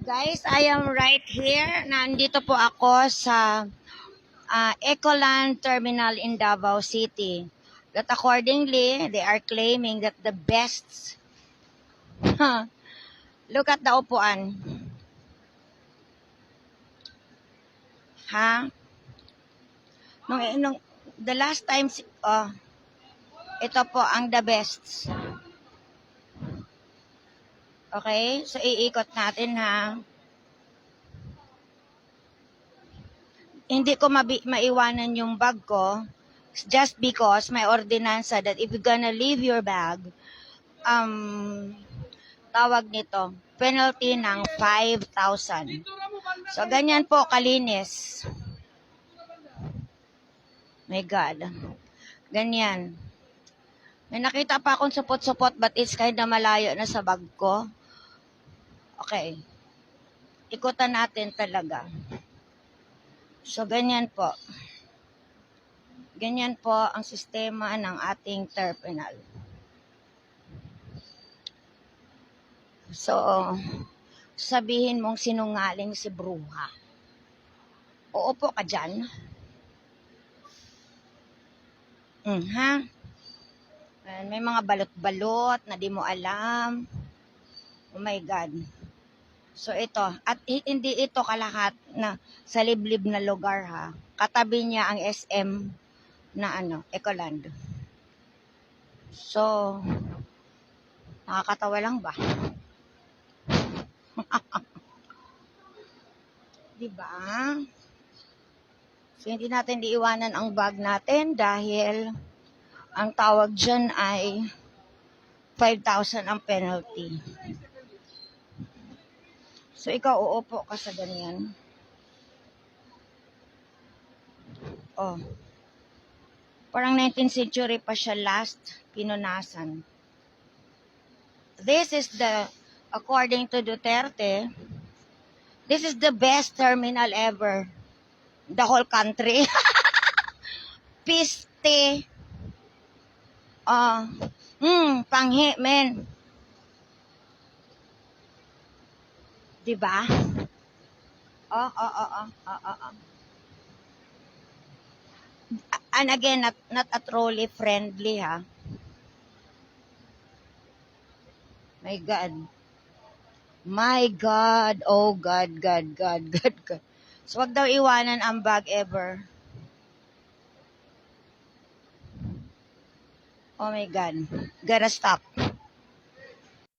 Guys, I am right here. Nandito po ako sa Ecoland Terminal in Davao City. That accordingly, they are claiming that the best. Look at the upuan. Ha? The last time, ito po ang the best. Okay? So, iikot natin ha. Hindi ko maiwanan yung bag ko just because may ordinansa that if you're gonna leave your bag, tawag nito, penalty ng 5,000. So, ganyan po kalinis. My God. Ganyan. May nakita pa akong supot-supot but it's kind of malayo na sa bag ko. Okay. Ikutan natin talaga. So, ganyan po. Ganyan po ang sistema ng ating terminal. So, sabihin mong sinungaling si bruha. Oo po ka dyan. Ha? May mga balot-balot na di mo alam. Oh my God. So ito, at hindi ito kalahat na sa liblib na lugar ha. Katabi niya ang SM na Ecoland. So, nakakatawa lang ba? Diba? So, hindi natin diiwanan ang bag natin dahil ang tawag dyan ay 5,000 ang penalty. So, ikaw uupo ka sa ganyan. Oh. Parang 19th century pa siya last pinunasan. This is according to Duterte, this is the best terminal ever. The whole country. Piste. Panghi, men. Diba? And again, not a trolley friendly, ha? My God. My God. Oh, God. So, wag daw iwanan ang bag ever. Oh my God. Gotta stop.